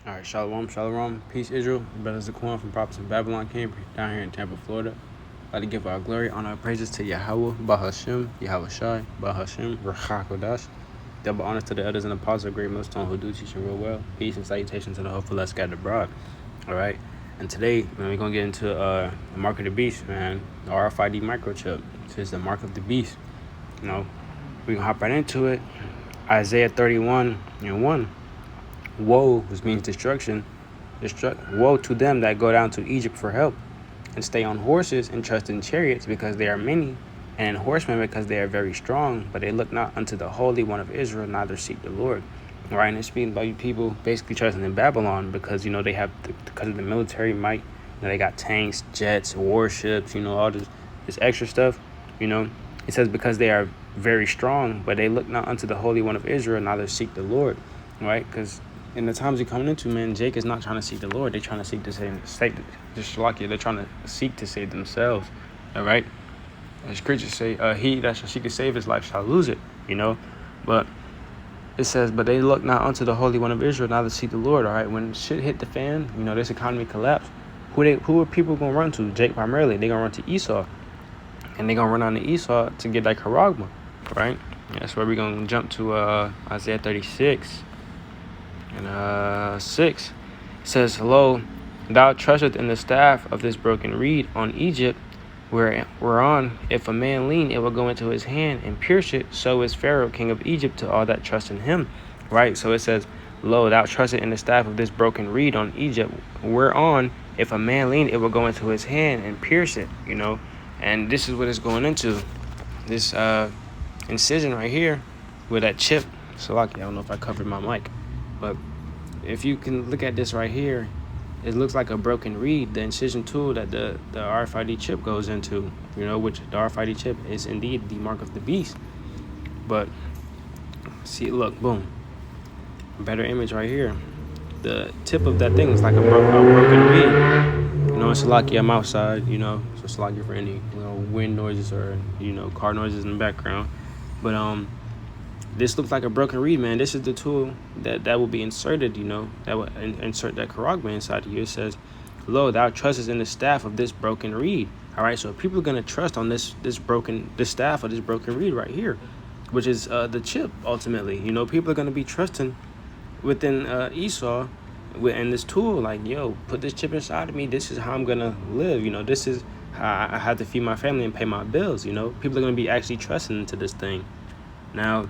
All right, shalom, shalom, peace, Israel. Brothers Zaquan from Prophets in Babylon Camp down here in Tampa, Florida. I'd like to give our glory, honor, and praises to Yahweh, Bahashem, Yahweh Shai, Bahashem, Rachakodash. Double honors to the elders and apostles of Great Millstone who do teach and real well. Peace and salutations to the hopeful that's scattered abroad. All right, and today, man, we're going to get into the mark of the beast, man, the RFID microchip. This is the mark of the beast. You know, we're going to hop right into it. Isaiah 31:1. Woe, which means destruction. Woe to them that go down to Egypt for help, and stay on horses and trust in chariots, because they are many, and in horsemen, because they are very strong. But they look not unto the Holy One of Israel, neither seek the Lord. All right, and it's speaking about you people basically trusting in Babylon because they have because of the military might. They got tanks, jets, warships, all this extra stuff. It says because they are very strong, but they look not unto the Holy One of Israel, neither seek the Lord. All right, because in the times you're coming into, man, Jake is not trying to seek the Lord. They're trying to seek to save they're trying to seek to save themselves. All right? As scriptures say, he that shall seek to save his life shall lose it, But it says, but they look not unto the Holy One of Israel, neither seek the Lord. All right? When shit hit the fan, this economy collapsed. Who are people going to run to? Jake primarily. They're going to run to Esau. And they're going to run on to Esau to get that charagma. Right? That's where we're going to jump to Isaiah 36. And 6 says, Lo, thou trustest in the staff of this broken reed on Egypt, whereon if a man lean, it will go into his hand and pierce it. So is Pharaoh, king of Egypt, to all that trust in him. Right? So it says, Lo, thou trustest in the staff of this broken reed on Egypt, whereon if a man lean, it will go into his hand and pierce it. And this is what it's going into. This incision right here with that chip. So lucky, I don't know if I covered my mic. But if you can look at this right here, it looks like a broken reed, the incision tool that the RFID chip goes into, which the RFID chip is indeed the mark of the beast. But see, look, boom. Better image right here. The tip of that thing is like a broken reed. It's lucky I'm outside, so it's lucky for any, wind noises or, car noises in the background. But, this looks like a broken reed, man. This is the tool that will be inserted, that will insert that charagma inside of you. It says, Lo, thou trustest in the staff of this broken reed. All right, so people are going to trust on this staff of this broken reed right here, which is the chip, ultimately. People are going to be trusting within Esau and this tool, like, yo, put this chip inside of me. This is how I'm going to live. This is how I have to feed my family and pay my bills. People are going to be actually trusting into this thing. Now,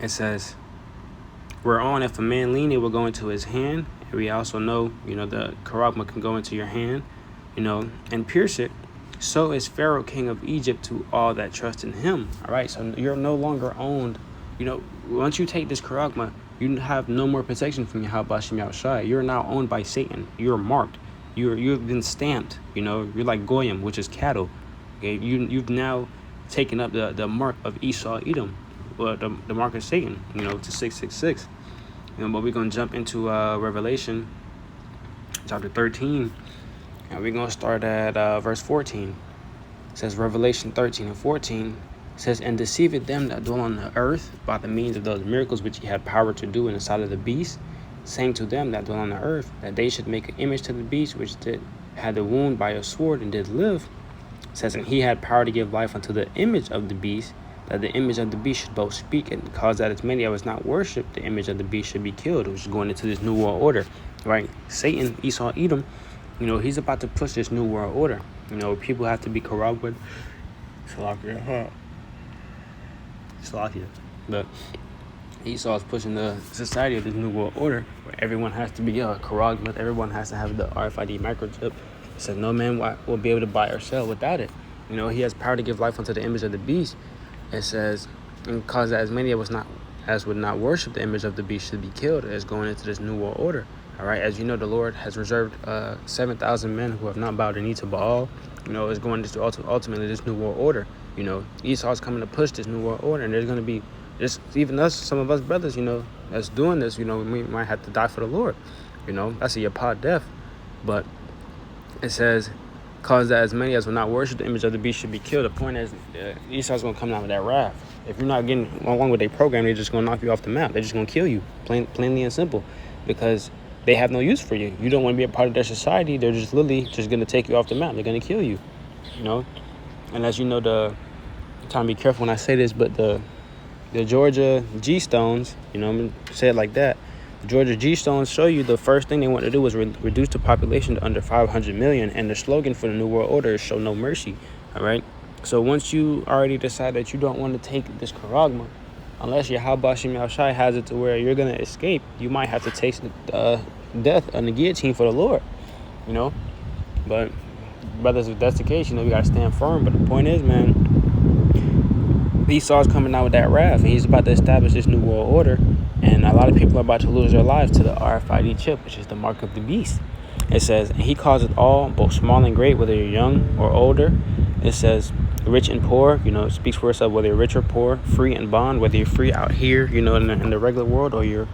it says, whereon if a man lean, it will go into his hand. And we also know, the charagma can go into your hand, and pierce it. So is Pharaoh, king of Egypt, to all that trust in him. All right, so you're no longer owned. Once you take this charagma, you have no more protection from Yahweh Shem Shai. You're now owned by Satan. You're marked. You've been stamped. You're like Goyim, which is cattle. Okay, you've now taken up the mark of Esau, Edom. The mark of Satan, to 666. But we're going to jump into Revelation chapter 13. And we're going to start at verse 14. It says, Revelation 13:14. It says, And deceived them that dwell on the earth by the means of those miracles which he had power to do in the sight of the beast, saying to them that dwell on the earth, that they should make an image to the beast, which had the wound by a sword and did live. It says, And he had power to give life unto the image of the beast, that the image of the beast should both speak, and cause that as many as not worship the image of the beast should be killed, which is going into this new world order, right? Satan, Esau, Edom, he's about to push this new world order. People have to be corrupted. Salakia. But Esau is pushing the society of this new world order, where everyone has to be corrupted. Everyone has to have the RFID microchip. It says no man will be able to buy or sell without it. He has power to give life unto the image of the beast. It says, and cause that as many of us as would not worship the image of the beast should be killed, as going into this new world order. All right, as you know, the Lord has reserved 7,000 men who have not bowed their knee to Baal. Is going into ultimately this new world order. Esau's coming to push this new world order, and there's going to be just even us, some of us brothers, that's doing this. We might have to die for the Lord. That's a yapad death. But it says, cause that as many as will not worship the image of the beast should be killed. The point is, Esau's going to come down with that wrath. If you're not getting along with their program, they're just going to knock you off the map. They're just going to kill you, plainly and simple. Because they have no use for you. You don't want to be a part of their society. They're just literally just going to take you off the map. They're going to kill you, And as you know, I'm trying to be careful when I say this, but the Georgia G Stones, I'm going to say it like that. The Georgia G Stones show you the first thing they want to do is reduce the population to under 500 million. And the slogan for the New World Order is show no mercy. All right. So once you already decide that you don't want to take this charagma, unless your Habashim Yahshai has it to where you're going to escape, you might have to taste death on the guillotine for the Lord, But, brothers, if that's the case, we got to stand firm. But the point is, man, Esau's coming out with that wrath, and he's about to establish this new world order. And a lot of people are about to lose their lives to the RFID chip, which is the mark of the beast. It says, and he calls it all, both small and great, whether you're young or older. It says, rich and poor, it speaks for itself, whether you're rich or poor, free and bond, whether you're free out here, in the regular world, or you're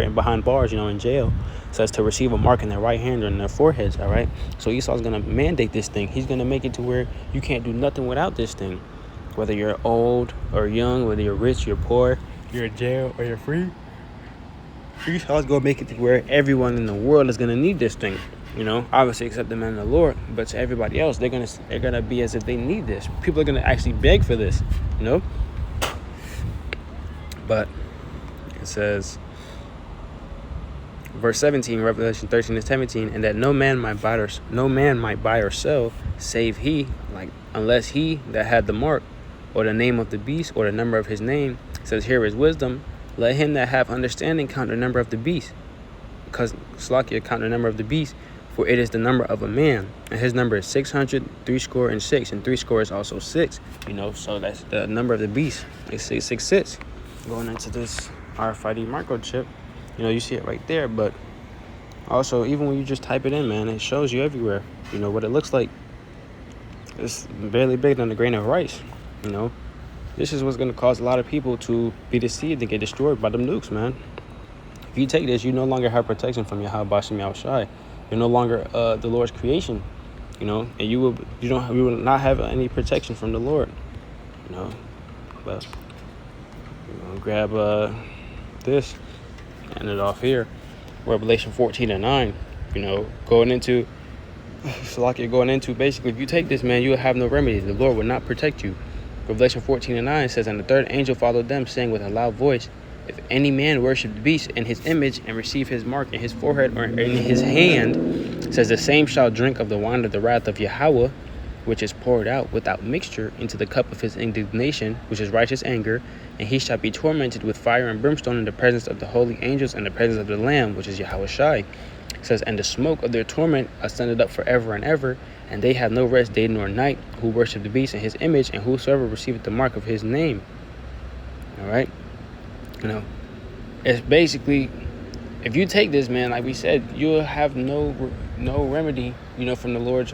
behind bars, in jail. It says to receive a mark in their right hand or in their foreheads, all right? So Esau's going to mandate this thing. He's going to make it to where you can't do nothing without this thing. Whether you're old or young, whether you're rich, you're poor, you're in jail, or you're free. Esau's going to make it to where everyone in the world is going to need this thing. Obviously except the men of the Lord, but to everybody else, they're gonna be as if they need this. People are gonna actually beg for this, But it says, verse 17, Revelation 13 and 17, and that no man might buy or sell, save he, unless he that had the mark, or the name of the beast, or the number of his name. It says, here is wisdom. Let him that have understanding count the number of the beast, because Slakia count the number of the beast. For it is the number of a man, and his number is 600, 60, and 6, and 60 is also 6. So that's the number of the beast. It's 666. Going into this RFID microchip, you see it right there. But also, even when you just type it in, man, it shows you everywhere. What it looks like. It's barely bigger than a grain of rice. This is what's going to cause a lot of people to be deceived and get destroyed by them nukes, man. If you take this, you no longer have protection from Yahweh Bashim Yahushai. You're no longer the Lord's creation, and we will not have any protection from the Lord, But grab this, end it off here, Revelation 14 and 9. Going into basically, if you take this, man, you will have no remedy. The Lord will not protect you. Revelation 14 and 9 says, and the third angel followed them, saying with a loud voice, if any man worship the beast in his image and receive his mark in his forehead or in his hand, says the same shall drink of the wine of the wrath of Yahweh, which is poured out without mixture into the cup of his indignation, which is righteous anger, and he shall be tormented with fire and brimstone in the presence of the holy angels and the presence of the Lamb, which is Yahweh Shai. It says, and the smoke of their torment ascended up forever and ever, and they have no rest day nor night, who worship the beast in his image, and whosoever receiveth the mark of his name. All right? It's basically, if you take this, man, like we said, you'll have no remedy, from the Lord's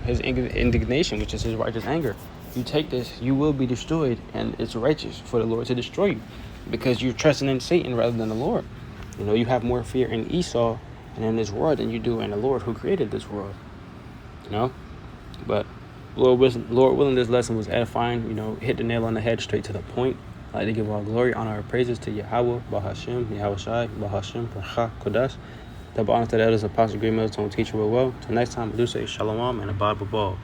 his indignation, which is his righteous anger. If you take this, you will be destroyed, and it's righteous for the Lord to destroy you, because you're trusting in Satan rather than the Lord. You have more fear in Esau and in this world than you do in the Lord who created this world. But Lord willing, this lesson was edifying. Hit the nail on the head, straight to the point. I'd like to give all glory, honor, and praises to Yahweh, Bahashim, Yahweh Shai, Bahashim, Racha, Kodash. Double honor to the elders, apostles, great millstone, teacher, well. Till next time, I do say Shalom and abide with all.